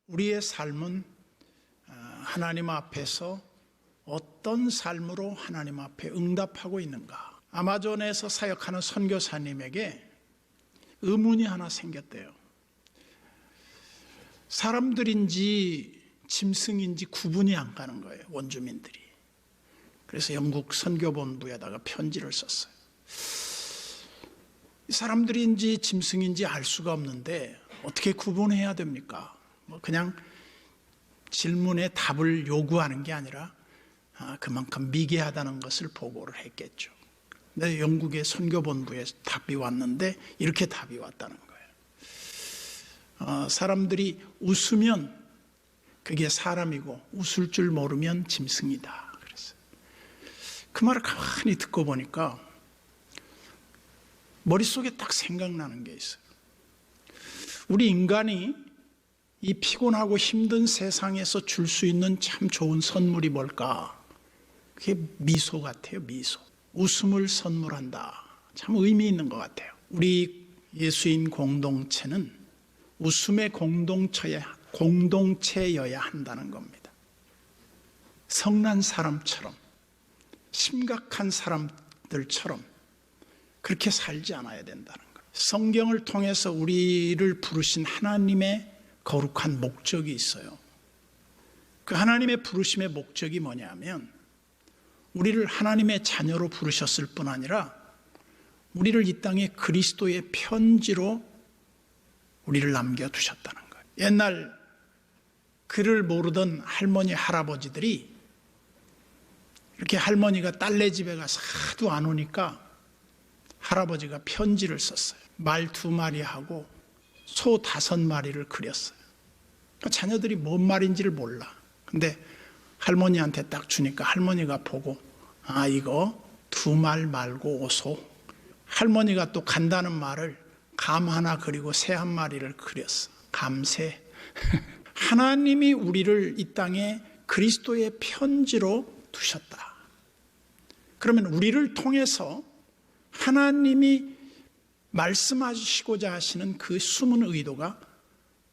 우리의 삶은 하나님 앞에서 어떤 삶으로 하나님 앞에 응답하고 있는가? 아마존에서 사역하는 선교사님에게 의문이 하나 생겼대요. 사람들인지 짐승인지 구분이 안 가는 거예요, 원주민들이. 그래서 영국 선교본부에다가 편지를 썼어요. 사람들인지 짐승인지 알 수가 없는데 어떻게 구분해야 됩니까? 그냥 질문에 답을 요구하는 게 아니라 그만큼 미개하다는 것을 보고를 했겠죠. 근데 영국의 선교본부에 답이 왔는데 이렇게 답이 왔다는 거예요. 사람들이 웃으면 그게 사람이고 웃을 줄 모르면 짐승이다. 그랬어요. 그 말을 가만히 듣고 보니까 머릿속에 딱 생각나는 게 있어요. 우리 인간이 이 피곤하고 힘든 세상에서 줄 수 있는 참 좋은 선물이 뭘까? 그게 미소 같아요, 미소. 웃음을 선물한다. 참 의미 있는 것 같아요. 우리 예수인 공동체는 웃음의 공동체여야 한다는 겁니다. 성난 사람처럼, 심각한 사람들처럼 그렇게 살지 않아야 된다는 거예요. 성경을 통해서 우리를 부르신 하나님의 거룩한 목적이 있어요. 그 하나님의 부르심의 목적이 뭐냐면 우리를 하나님의 자녀로 부르셨을 뿐 아니라 우리를 이 땅에 그리스도의 편지로 우리를 남겨두셨다는 거예요. 옛날 글을 모르던 할머니, 할아버지들이 이렇게 할머니가 딸네 집에 가서 하도 안 오니까 할아버지가 편지를 썼어요. 말 2마리하고 소 5마리를 그렸어요. 자녀들이 뭔 말인지를 몰라. 근데 할머니한테 딱 주니까 할머니가 보고 이거 2말 말고 오소. 할머니가 또 간다는 말을 감 하나 그리고 새 1마리를 그렸어. 감새. 하나님이 우리를 이 땅에 그리스도의 편지로 두셨다. 그러면 우리를 통해서 하나님이 말씀하시고자 하시는 그 숨은 의도가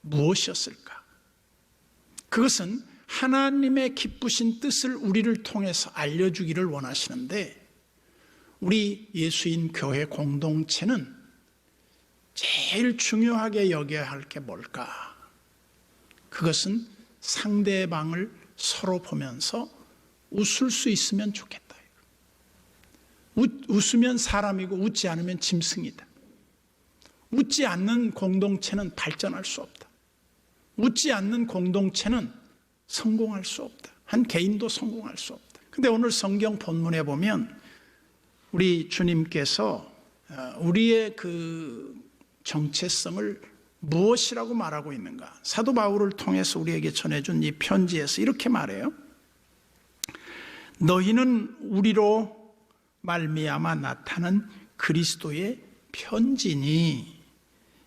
무엇이었을까? 그것은 하나님의 기쁘신 뜻을 우리를 통해서 알려주기를 원하시는데 우리 예수인 교회 공동체는 제일 중요하게 여겨야 할 게 뭘까? 그것은 상대방을 서로 보면서 웃을 수 있으면 좋겠다. 웃으면 사람이고 웃지 않으면 짐승이다. 웃지 않는 공동체는 발전할 수 없다. 웃지 않는 공동체는 성공할 수 없다. 한 개인도 성공할 수 없다. 근데 오늘 성경 본문에 보면 우리 주님께서 우리의 그 정체성을 무엇이라고 말하고 있는가? 사도 바울을 통해서 우리에게 전해준 이 편지에서 이렇게 말해요. 너희는 우리로 말미암아 나타난 그리스도의 편지니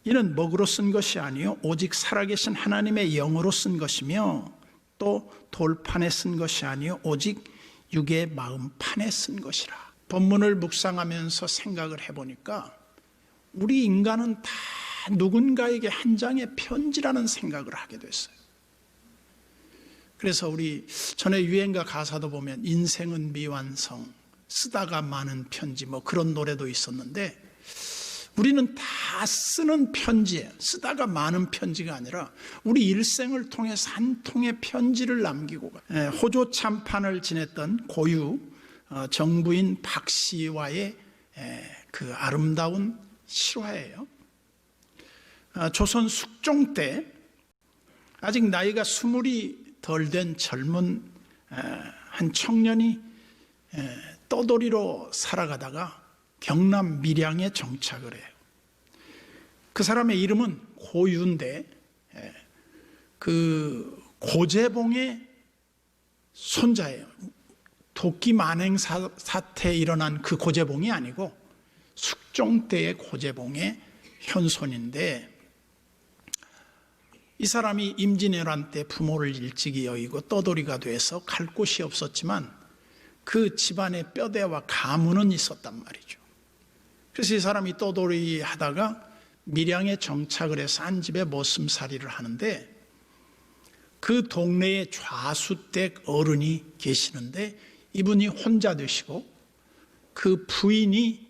이는 먹으로 쓴 것이 아니요 오직 살아계신 하나님의 영으로 쓴 것이며 또 돌판에 쓴 것이 아니요 오직 육의 마음판에 쓴 것이라. 본문을 묵상하면서 생각을 해보니까 우리 인간은 다 누군가에게 한 장의 편지라는 생각을 하게 됐어요. 그래서 우리 전에 유행가 가사도 보면 인생은 미완성 쓰다가 많은 편지 그런 노래도 있었는데 우리는 다 쓰는 편지예요. 쓰다가 많은 편지가 아니라 우리 일생을 통해서 한 통의 편지를 남기고 호조 참판을 지냈던 고유 정부인 박 씨와의 그 아름다운 실화예요. 조선 숙종 때 아직 나이가 20이 덜 된 젊은 한 청년이 떠돌이로 살아가다가 경남 밀양에 정착을 해요. 그 사람의 이름은 고유인데 그 고재봉의 손자예요. 도끼 만행 사태에 일어난 그 고재봉이 아니고 숙종 때의 고재봉의 현손인데 이 사람이 임진왜란 때 부모를 일찍이 여의고 떠돌이가 돼서 갈 곳이 없었지만 그 집안에 뼈대와 가문은 있었단 말이죠. 그래서 이 사람이 떠돌이 하다가 밀양에 정착을 해서 한 집에 머슴살이를 하는데 그 동네에 좌수댁 어른이 계시는데 이분이 혼자 되시고 그 부인의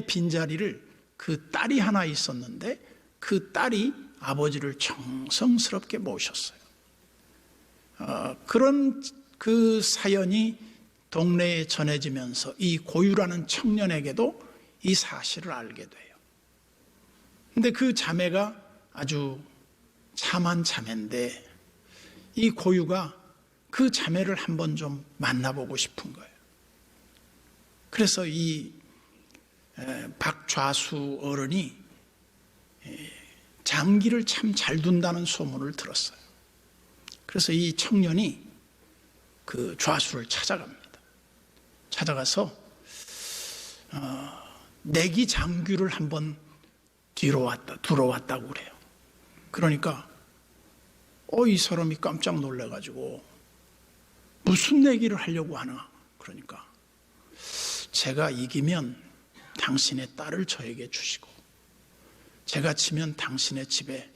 빈자리를 그 딸이 하나 있었는데 그 딸이 아버지를 정성스럽게 모셨어요. 그런 그 사연이 동네에 전해지면서 이 고유라는 청년에게도 이 사실을 알게 돼요. 근데 그 자매가 아주 참한 자매인데 이 고유가 그 자매를 한번 좀 만나보고 싶은 거예요. 그래서 이 박좌수 어른이 장기를 참 잘 둔다는 소문을 들었어요. 그래서 이 청년이 그 좌수를 찾아갑니다. 찾아가서 내기 장규를 한번 들어왔다고 그래요. 그러니까 이 사람이 깜짝 놀라가지고 무슨 내기를 하려고 하나. 그러니까 제가 이기면 당신의 딸을 저에게 주시고 제가 지면 당신의 집에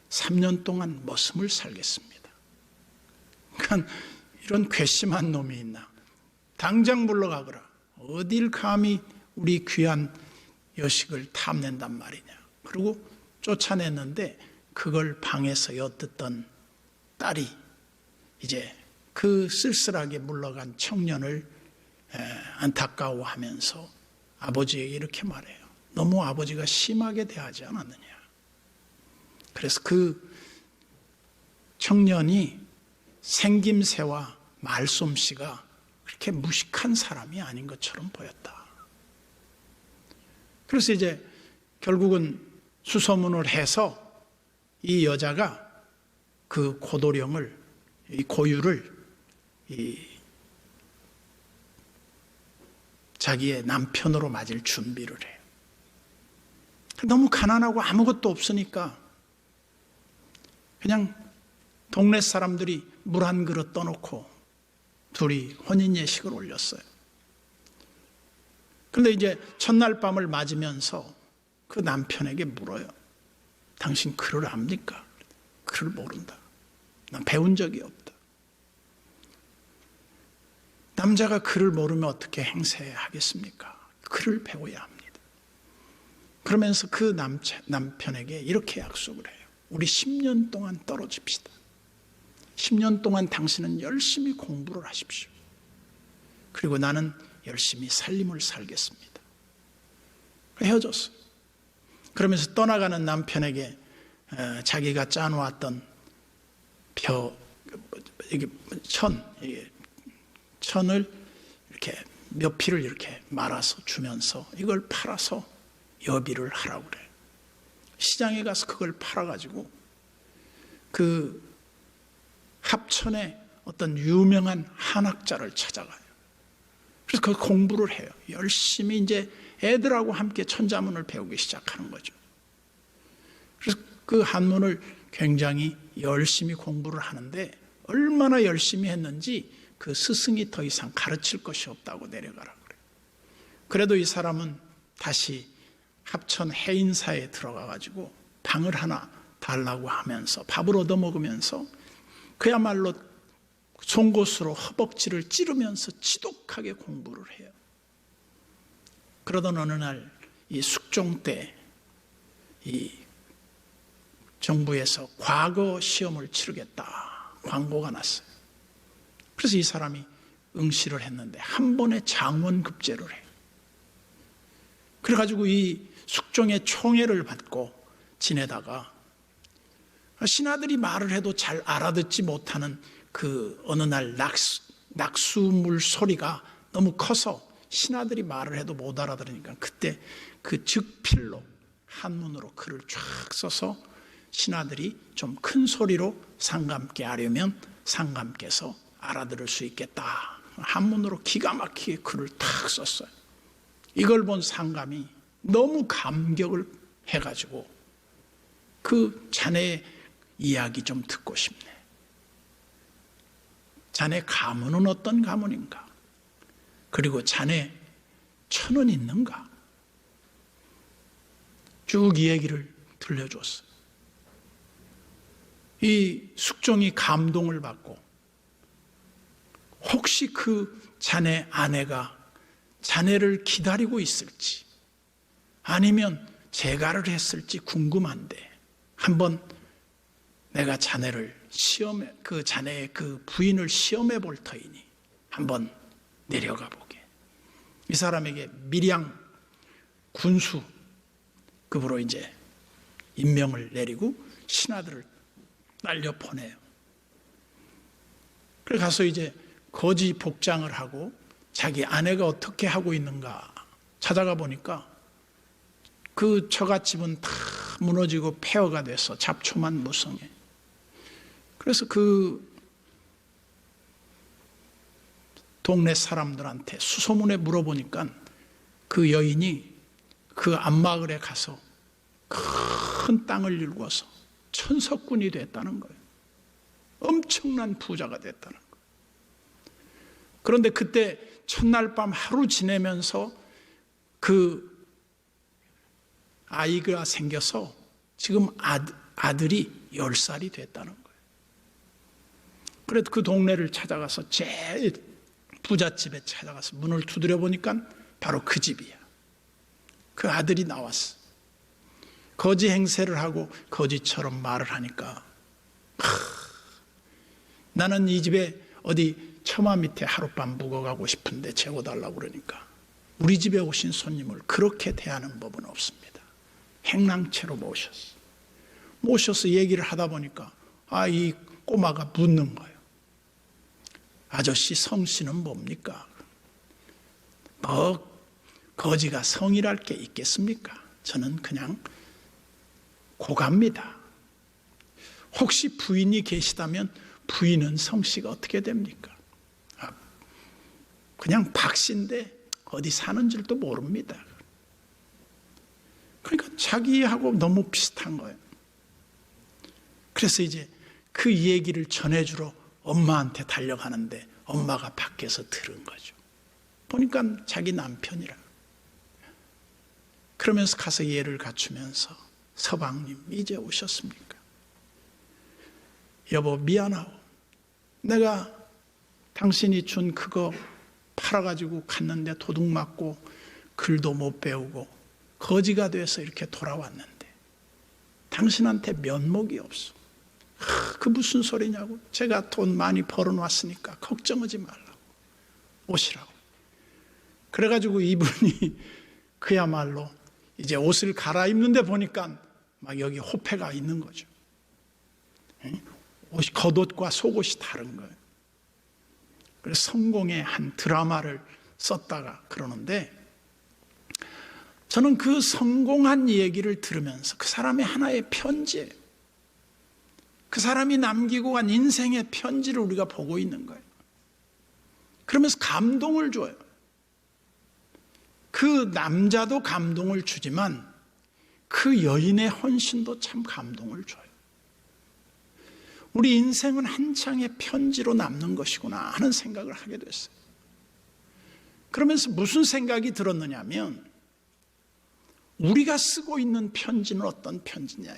3년 동안 머슴을 살겠습니다. 그러니까 이런 괘씸한 놈이 있나. 당장 물러가거라. 어딜 감히 우리 귀한 여식을 탐낸단 말이냐. 그리고 쫓아냈는데 그걸 방에서 엿듣던 딸이 이제 그 쓸쓸하게 물러간 청년을 안타까워하면서 아버지에게 이렇게 말해요. 너무 아버지가 심하게 대하지 않았느냐. 그래서 그 청년이 생김새와 말솜씨가 그렇게 무식한 사람이 아닌 것처럼 보였다. 그래서 이제 결국은 수소문을 해서 이 여자가 그 고도령을, 이 고유를 자기의 남편으로 맞을 준비를 해요. 너무 가난하고 아무것도 없으니까 그냥 동네 사람들이 물 한 그릇 떠놓고 둘이 혼인 예식을 올렸어요. 그런데 이제 첫날 밤을 맞으면서 그 남편에게 물어요. 당신 글을 압니까? 글을 모른다. 난 배운 적이 없다. 남자가 글을 모르면 어떻게 행세하겠습니까? 글을 배워야 합니다. 그러면서 그 남편에게 이렇게 약속을 해요. 우리 10년 동안 떨어집시다. 10년 동안 당신은 열심히 공부를 하십시오. 그리고 나는 열심히 삶을 살겠습니다. 헤어졌어요. 그러면서 떠나가는 남편에게 자기가 짜놓았던 천을 이렇게 몇 피를 이렇게 말아서 주면서 이걸 팔아서 여비를 하라고 그래요. 시장에 가서 그걸 팔아가지고 그 합천에 어떤 유명한 한학자를 찾아가요. 그래서 그 공부를 해요. 열심히 이제 애들하고 함께 천자문을 배우기 시작하는 거죠. 그래서 그 한문을 굉장히 열심히 공부를 하는데 얼마나 열심히 했는지 그 스승이 더 이상 가르칠 것이 없다고 내려가라고 그래요. 그래도 이 사람은 다시 합천 해인사에 들어가가지고 방을 하나 달라고 하면서 밥을 얻어먹으면서 그야말로 송곳으로 허벅지를 찌르면서 지독하게 공부를 해요. 그러던 어느 날 이 숙종 때 이 정부에서 과거 시험을 치르겠다 광고가 났어요. 그래서 이 사람이 응시를 했는데 한 번에 장원급제를 해요. 그래가지고 이 숙종의 총애를 받고 지내다가 신하들이 말을 해도 잘 알아듣지 못하는 그 어느 날 낙수물 소리가 너무 커서 신하들이 말을 해도 못 알아들으니까 그때 그 즉필로 한문으로 글을 쫙 써서 신하들이 좀 큰 소리로 상감께 하려면 상감께서 알아들을 수 있겠다. 한문으로 기가 막히게 글을 탁 썼어요. 이걸 본 상감이 너무 감격을 해가지고 그 자네의 이야기 좀 듣고 싶네. 자네 가문은 어떤 가문인가? 그리고 자네 천은 있는가? 쭉 이 얘기를 들려줬어요. 이 숙종이 감동을 받고 혹시 그 자네 아내가 자네를 기다리고 있을지 아니면 재가를 했을지 궁금한데 한번 내가 자네를 그 자네의 그 부인을 시험해 볼 터이니 한번 내려가 보게. 이 사람에게 밀양 군수급으로 이제 임명을 내리고 신하들을 날려 보내요. 그래 가서 이제 거지 복장을 하고 자기 아내가 어떻게 하고 있는가 찾아가 보니까 그 처갓집은 다 무너지고 폐허가 돼서 잡초만 무성해. 그래서 그 동네 사람들한테 수소문에 물어보니까 그 여인이 그 앞마을에 가서 큰 땅을 일궈서 천석군이 됐다는 거예요. 엄청난 부자가 됐다는 거예요. 그런데 그때 첫날 밤 하루 지내면서 그 아이가 생겨서 지금 아들이 10살이 됐다는 거예요. 그래도 그 동네를 찾아가서 제일 부잣집에 찾아가서 문을 두드려 보니까 바로 그 집이야. 그 아들이 나왔어. 거지 행세를 하고 거지처럼 말을 하니까 나는 이 집에 어디 처마 밑에 하룻밤 묵어가고 싶은데 재워달라고 그러니까 우리 집에 오신 손님을 그렇게 대하는 법은 없습니다. 행랑채로 모셔서 얘기를 하다 보니까 이 꼬마가 묻는 거예요. 아저씨 성씨는 뭡니까? 거지가 성이랄 게 있겠습니까? 저는 그냥 고갑니다. 혹시 부인이 계시다면 부인은 성씨가 어떻게 됩니까? 그냥 박씨인데 어디 사는 줄도 모릅니다. 그러니까 자기하고 너무 비슷한 거예요. 그래서 이제 그 얘기를 전해주러 엄마한테 달려가는데 엄마가 밖에서 들은 거죠. 보니까 자기 남편이라. 그러면서 가서 예를 갖추면서 서방님 이제 오셨습니까? 여보 미안하오. 내가 당신이 준 그거 팔아가지고 갔는데 도둑 맞고 글도 못 배우고 거지가 돼서 이렇게 돌아왔는데 당신한테 면목이 없어. 그 무슨 소리냐고. 제가 돈 많이 벌어놨으니까 걱정하지 말라고. 오시라고. 그래가지고 이분이 그야말로 이제 옷을 갈아입는데 보니까 막 여기 호패가 있는 거죠. 옷이 겉옷과 속옷이 다른 거예요. 그래서 성공의 한 드라마를 썼다가 그러는데 저는 그 성공한 얘기를 들으면서 그 사람의 하나의 편지예요. 그 사람이 남기고 간 인생의 편지를 우리가 보고 있는 거예요. 그러면서 감동을 줘요. 그 남자도 감동을 주지만 그 여인의 헌신도 참 감동을 줘요. 우리 인생은 한 장의 편지로 남는 것이구나 하는 생각을 하게 됐어요. 그러면서 무슨 생각이 들었느냐 하면 우리가 쓰고 있는 편지는 어떤 편지냐.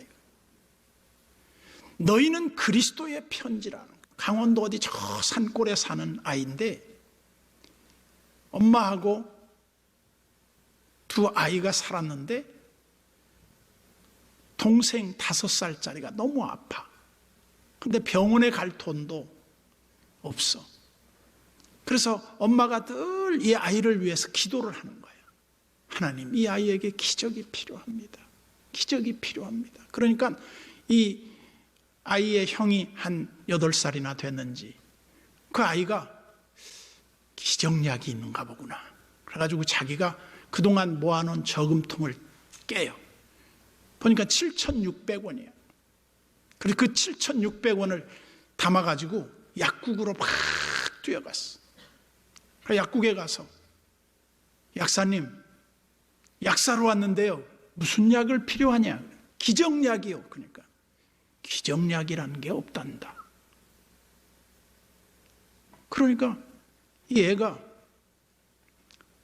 너희는 그리스도의 편지라는 거예요. 강원도 어디 저 산골에 사는 아이인데 엄마하고 두 아이가 살았는데 동생 5살짜리가 너무 아파. 근데 병원에 갈 돈도 없어. 그래서 엄마가 늘 이 아이를 위해서 기도를 하는 거예요. 하나님, 이 아이에게 기적이 필요합니다. 기적이 필요합니다. 그러니까 이 아이의 형이 한 8살이나 됐는지 그 아이가 기적약이 있는가 보구나. 그래가지고 자기가 그동안 모아놓은 저금통을 깨요. 보니까 7,600원이에요. 그리고 그 7,600원을 담아가지고 약국으로 막 뛰어갔어. 그래서 약국에 가서 약사님, 약 사러 왔는데요. 무슨 약을 필요하냐? 기적약이요. 그러니까 기적약이라는 게 없단다. 그러니까 이 애가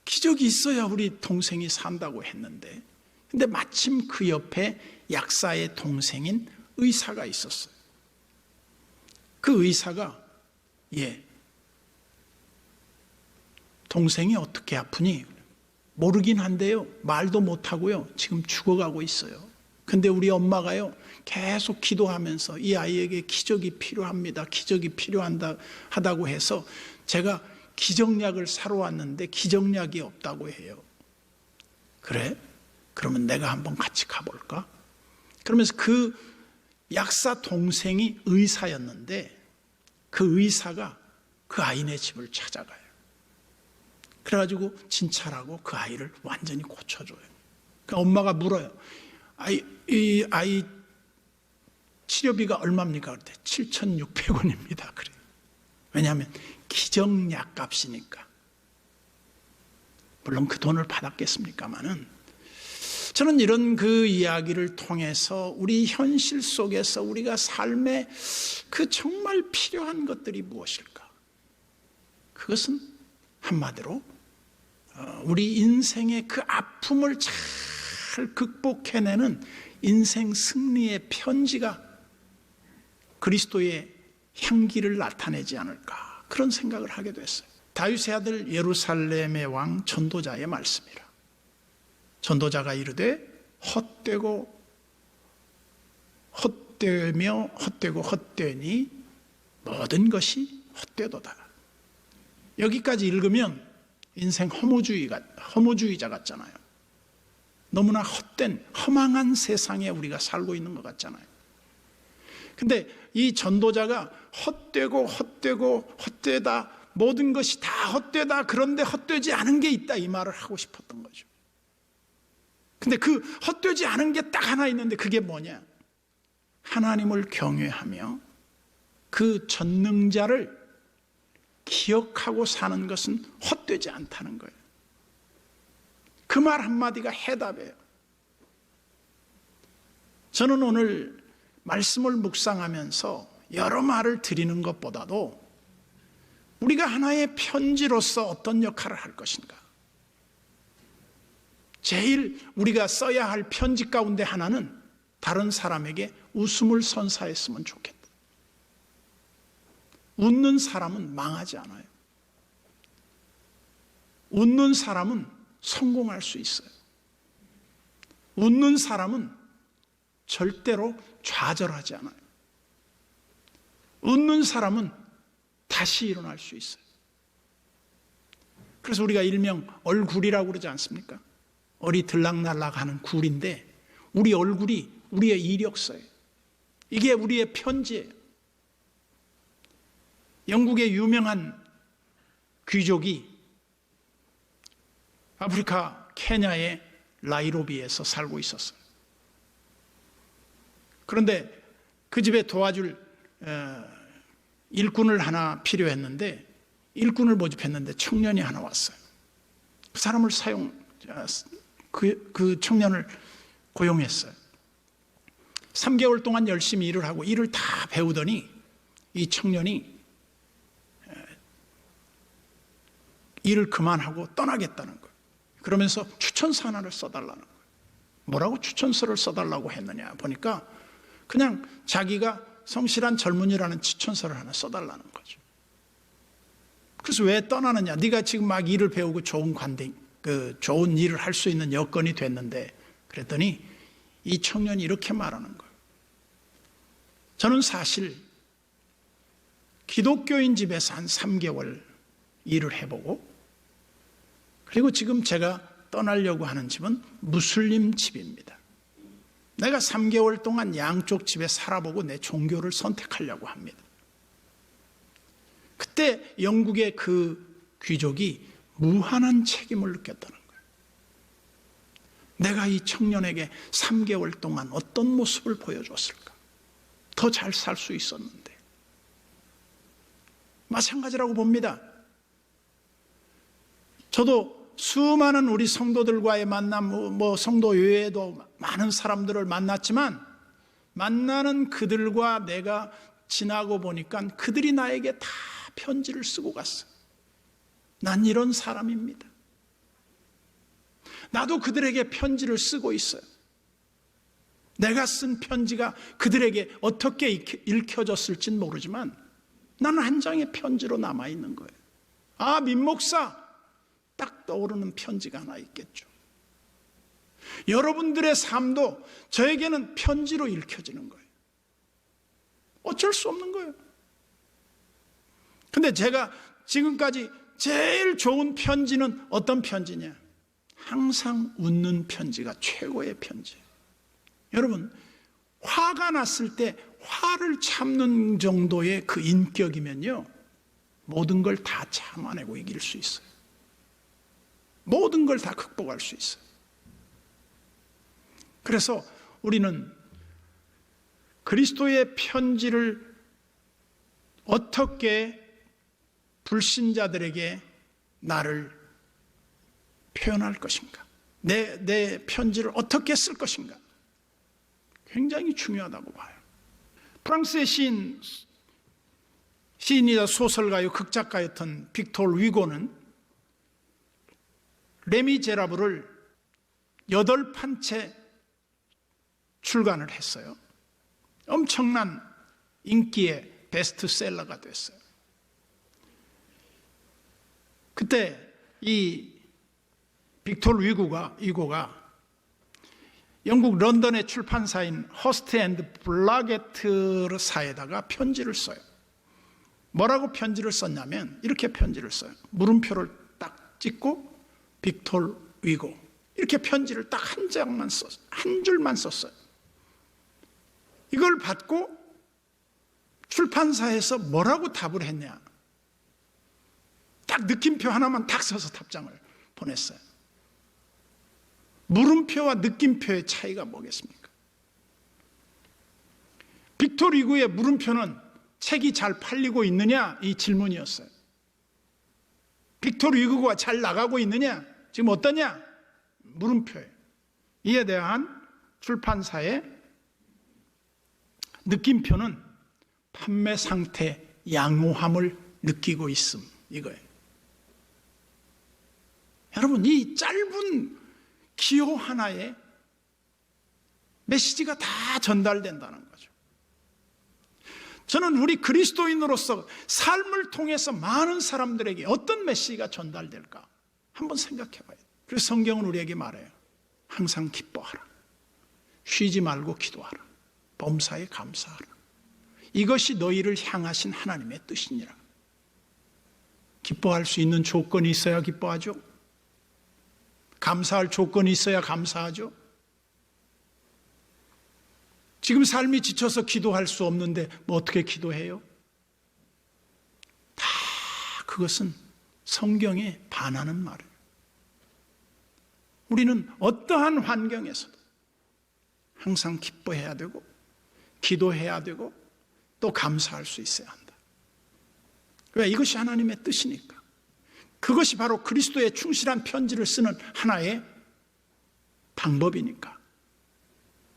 기적이 있어야 우리 동생이 산다고 했는데 근데 마침 그 옆에 약사의 동생인 의사가 있었어요. 그 의사가 동생이 어떻게 아프니? 모르긴 한데요. 말도 못하고요. 지금 죽어가고 있어요. 근데 우리 엄마가요. 계속 기도하면서 이 아이에게 기적이 필요합니다. 기적이 필요하다고 해서 제가 기적약을 사러 왔는데 기적약이 없다고 해요. 그래? 그러면 내가 한번 같이 가볼까? 그러면서 그 약사 동생이 의사였는데 그 의사가 그 아이네 집을 찾아가요. 그래가지고 진찰하고 그 아이를 완전히 고쳐줘요. 그러니까 엄마가 물어요. 이 아이 치료비가 얼마입니까? 그랬더니 7,600원입니다. 그래요. 왜냐하면 기정약 값이니까. 물론 그 돈을 받았겠습니까마는 저는 이런 그 이야기를 통해서 우리 현실 속에서 우리가 삶에 그 정말 필요한 것들이 무엇일까? 그것은 한마디로 우리 인생의 그 아픔을 잘 극복해내는 인생 승리의 편지가 그리스도의 향기를 나타내지 않을까 그런 생각을 하게 됐어요. 다윗의 아들 예루살렘의 왕 전도자의 말씀이라. 전도자가 이르되 헛되고 헛되며 헛되고 헛되니 모든 것이 헛되도다. 여기까지 읽으면 인생 허무주의자 같잖아요. 너무나 헛된 허망한 세상에 우리가 살고 있는 것 같잖아요. 근데 이 전도자가 헛되고 헛되고 헛되다, 모든 것이 다 헛되다, 그런데 헛되지 않은 게 있다, 이 말을 하고 싶었던 거죠. 근데 그 헛되지 않은 게 딱 하나 있는데 그게 뭐냐? 하나님을 경외하며 그 전능자를 기억하고 사는 것은 헛되지 않다는 거예요. 그 말 한마디가 해답이에요. 저는 오늘 말씀을 묵상하면서 여러 말을 드리는 것보다도 우리가 하나의 편지로서 어떤 역할을 할 것인가, 제일 우리가 써야 할 편지 가운데 하나는 다른 사람에게 웃음을 선사했으면 좋겠다. 웃는 사람은 망하지 않아요. 웃는 사람은 성공할 수 있어요. 웃는 사람은 절대로 좌절하지 않아요. 웃는 사람은 다시 일어날 수 있어요. 그래서 우리가 일명 얼굴이라고 그러지 않습니까? 얼이 들락날락하는 굴인데 우리 얼굴이 우리의 이력서예요. 이게 우리의 편지예요. 영국의 유명한 귀족이 아프리카 케냐의 나이로비에서 살고 있었어요. 그런데 그 집에 도와줄 일꾼을 하나 필요했는데 일꾼을 모집했는데 청년이 하나 왔어요. 그 사람을 그 청년을 고용했어요. 3개월 동안 열심히 일을 하고 일을 다 배우더니 이 청년이 일을 그만하고 떠나겠다는 거예요. 그러면서 추천서 하나를 써달라는 거예요. 뭐라고 추천서를 써달라고 했느냐 보니까 그냥 자기가 성실한 젊은이라는 추천서를 하나 써달라는 거죠. 그래서 왜 떠나느냐? 네가 지금 막 일을 배우고 좋은 좋은 일을 할 수 있는 여건이 됐는데, 그랬더니 이 청년이 이렇게 말하는 거예요. 저는 사실 기독교인 집에서 한 3개월 일을 해보고, 그리고 지금 제가 떠나려고 하는 집은 무슬림 집입니다. 내가 3개월 동안 양쪽 집에 살아보고 내 종교를 선택하려고 합니다. 그때 영국의 그 귀족이 무한한 책임을 느꼈다는 거예요. 내가 이 청년에게 3개월 동안 어떤 모습을 보여줬을까? 더 잘 살 수 있었는데. 마찬가지라고 봅니다. 저도 수많은 우리 성도들과의 만남, 성도 외에도 많은 사람들을 만났지만 만나는 그들과 내가 지나고 보니까 그들이 나에게 다 편지를 쓰고 갔어요. 난 이런 사람입니다. 나도 그들에게 편지를 쓰고 있어요. 내가 쓴 편지가 그들에게 어떻게 읽혀졌을진 모르지만 나는 한 장의 편지로 남아있는 거예요. 아, 민목사, 딱 떠오르는 편지가 하나 있겠죠. 여러분들의 삶도 저에게는 편지로 읽혀지는 거예요. 어쩔 수 없는 거예요. 근데 제가 지금까지 제일 좋은 편지는 어떤 편지냐? 항상 웃는 편지가 최고의 편지예요. 여러분, 화가 났을 때 화를 참는 정도의 그 인격이면요, 모든 걸 다 참아내고 이길 수 있어요. 모든 걸 다 극복할 수 있어요. 그래서 우리는 그리스도의 편지를 어떻게 불신자들에게 나를 표현할 것인가? 내 편지를 어떻게 쓸 것인가? 굉장히 중요하다고 봐요. 프랑스의 시인이자 소설가요 극작가였던 빅토르 위고는 레미제라블을 8판째 출간을 했어요. 엄청난 인기의 베스트셀러가 됐어요. 그때 이 빅토르 위고가 영국 런던의 출판사인 허스트 앤드 블라게트사에다가 편지를 써요. 뭐라고 편지를 썼냐면 이렇게 편지를 써요. 물음표를 딱 찍고 빅토르 위고, 이렇게 편지를 딱 한 장만 썼어요. 한 줄만 썼어요. 이걸 받고 출판사에서 뭐라고 답을 했냐? 딱 느낌표 하나만 딱 써서 답장을 보냈어요. 물음표와 느낌표의 차이가 뭐겠습니까? 빅토르 위고의 물음표는 책이 잘 팔리고 있느냐? 이 질문이었어요. 빅토르 위고가 잘 나가고 있느냐? 지금 어떠냐? 물음표예요. 이에 대한 출판사의 느낌표는 판매 상태 양호함을 느끼고 있음, 이거예요. 여러분, 이 짧은 기호 하나에 메시지가 다 전달된다는 거죠. 저는 우리 그리스도인으로서 삶을 통해서 많은 사람들에게 어떤 메시지가 전달될까 한번 생각해 봐요. 그래서 성경은 우리에게 말해요. 항상 기뻐하라. 쉬지 말고 기도하라. 범사에 감사하라. 이것이 너희를 향하신 하나님의 뜻이니라. 기뻐할 수 있는 조건이 있어야 기뻐하죠. 감사할 조건이 있어야 감사하죠. 지금 삶이 지쳐서 기도할 수 없는데 뭐 어떻게 기도해요? 다 그것은 성경에 반하는 말이에요. 우리는 어떠한 환경에서도 항상 기뻐해야 되고 기도해야 되고 또 감사할 수 있어야 한다. 왜? 이것이 하나님의 뜻이니까. 그것이 바로 그리스도의 충실한 편지를 쓰는 하나의 방법이니까.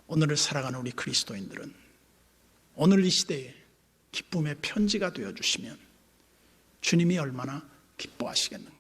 오늘을 살아가는 우리 그리스도인들은 오늘 이 시대에 기쁨의 편지가 되어주시면 주님이 얼마나 기뻐하시겠는가.